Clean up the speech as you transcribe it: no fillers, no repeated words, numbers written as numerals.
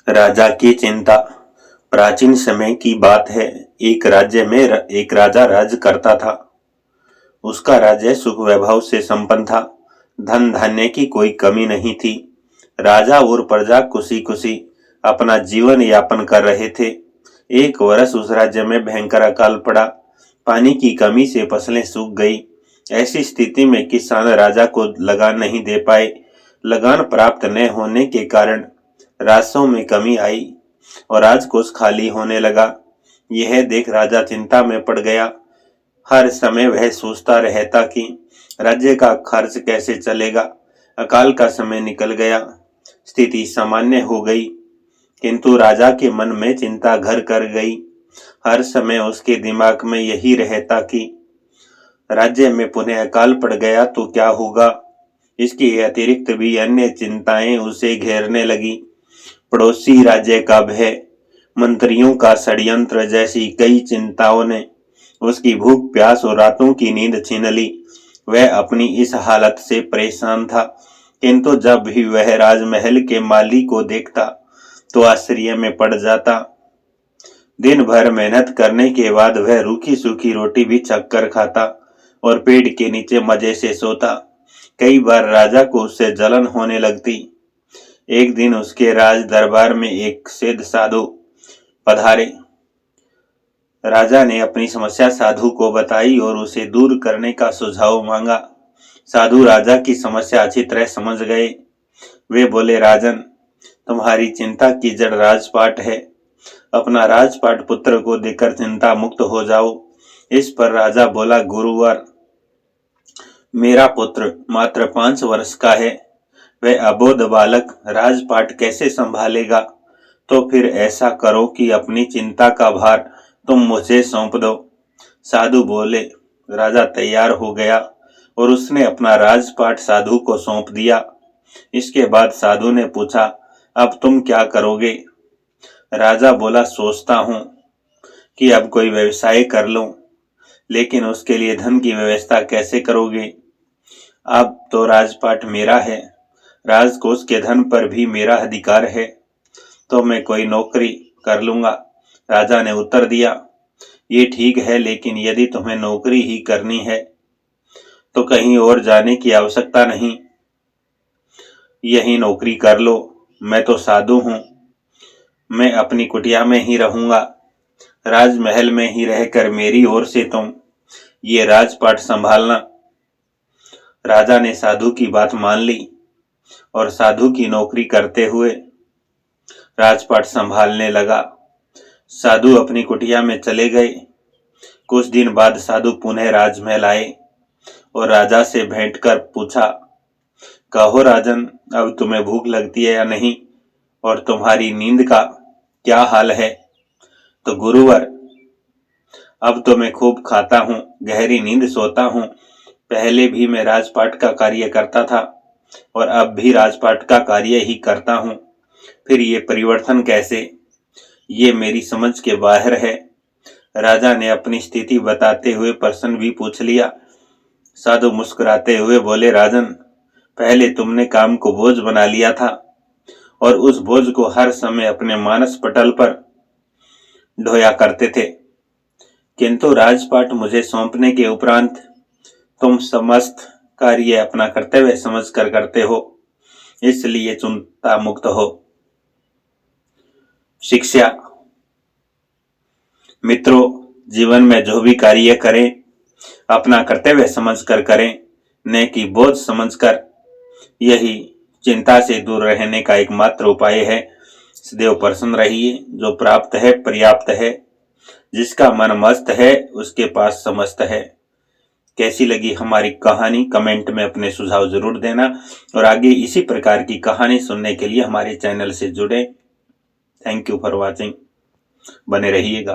राजा की चिंता। प्राचीन समय की बात है। एक राज्य में एक राजा राज करता था। उसका राज्य सुख वैभव से संपन्न था। धन धान्य की कोई कमी नहीं थी। राजा और प्रजा खुशी खुशी अपना जीवन यापन कर रहे थे। एक वर्ष उस राज्य में भयंकर अकाल पड़ा। पानी की कमी से फसलें सूख गई। ऐसी स्थिति में किसान राजा को लगान नहीं दे पाए। लगान प्राप्त न होने के कारण राजस्व में कमी आई और राजकोष खाली होने लगा। यह देख राजा चिंता में पड़ गया। हर समय वह सोचता रहता कि राज्य का खर्च कैसे चलेगा। अकाल का समय निकल गया। स्थिति सामान्य हो गई, किंतु राजा के मन में चिंता घर कर गई। हर समय उसके दिमाग में यही रहता कि राज्य में पुनः अकाल पड़ गया तो क्या होगा। इसके अतिरिक्त भी अन्य चिंताएं उसे घेरने लगी। पड़ोसी राज्य का भय, मंत्रियों का षड्यंत्र जैसी कई चिंताओं ने उसकी भूख प्यास और रातों की नींद छीन ली। वह अपनी इस हालत से परेशान था, किंतु जब भी वह राजमहल के माली को देखता तो आश्चर्य में पड़ जाता। दिन भर मेहनत करने के बाद वह रूखी सूखी रोटी भी छक कर खाता और पेड़ के नीचे मजे से सोता। कई बार राजा को उससे जलन होने लगती। एक दिन उसके राज दरबार में एक सिद्ध साधु पधारे। राजा ने अपनी समस्या साधु को बताई और उसे दूर करने का सुझाव मांगा। साधु राजा की समस्या अच्छी तरह समझ गए। वे बोले, राजन, तुम्हारी चिंता की जड़ राजपाट है। अपना राजपाट पुत्र को देकर चिंता मुक्त हो जाओ। इस पर राजा बोला, गुरुवर, मेरा पुत्र मात्र 5 वर्ष का है। वह अबोध बालक राजपाट कैसे संभालेगा। तो फिर ऐसा करो कि अपनी चिंता का भार तुम मुझे सौंप दो। साधु बोले। राजा तैयार हो गया और उसने अपना राजपाट साधु को सौंप दिया। इसके बाद साधु ने पूछा, अब तुम क्या करोगे। राजा बोला, सोचता हूं कि अब कोई व्यवसाय कर लूं, लेकिन उसके लिए धन की व्यवस्था कैसे करोगे। अब तो राजपाट मेरा है, राजकोष के धन पर भी मेरा अधिकार है, तो मैं कोई नौकरी कर लूंगा। राजा ने उत्तर दिया, ये ठीक है, लेकिन यदि तुम्हें नौकरी ही करनी है तो कहीं और जाने की आवश्यकता नहीं। यही नौकरी कर लो। मैं तो साधु हूं, मैं अपनी कुटिया में ही रहूंगा। राजमहल में ही रहकर मेरी ओर से तुम ये राजपाट संभालना। राजा ने साधु की बात मान ली और साधु की नौकरी करते हुए राजपाट संभालने लगा। साधु अपनी कुटिया में चले गए। कुछ दिन बाद साधु पुनः राजमहल आए और राजा से भेंट कर पूछा, कहो राजन, अब तुम्हें भूख लगती है या नहीं, और तुम्हारी नींद का क्या हाल है। तो गुरुवर, अब तो मैं खूब खाता हूँ, गहरी नींद सोता हूँ। पहले भी मैं राजपाट का कार्य करता था और अब भी राजपाट का कार्य ही करता हूँ। फिर ये परिवर्तन कैसे। ये मेरी समझ के बाहर है। राजा ने अपनी स्थिति बताते हुए प्रश्न भी पूछ लिया। साधु मुस्कुराते हुए बोले, राजन, पहले तुमने काम को बोझ बना लिया था और उस बोझ को हर समय अपने मानस पटल पर ढोया करते थे, किंतु राजपाट मुझे सौंपने के उपरांत तुम समस्त कार्य अपना कर्तव्य समझकर करते हो, इसलिए चिंता मुक्त हो। शिक्षा। मित्रों, जीवन में जो भी कार्य करें अपना कर्तव्य समझकर करें, न कि बोझ समझकर। यही चिंता से दूर रहने का एकमात्र उपाय है। सदैव प्रसन्न रहिए। जो प्राप्त है पर्याप्त है। जिसका मन मस्त है उसके पास समस्त है। कैसी लगी हमारी कहानी, कमेंट में अपने सुझाव जरूर देना और आगे इसी प्रकार की कहानी सुनने के लिए हमारे चैनल से जुड़े। Thank you for watching. बने रहिएगा।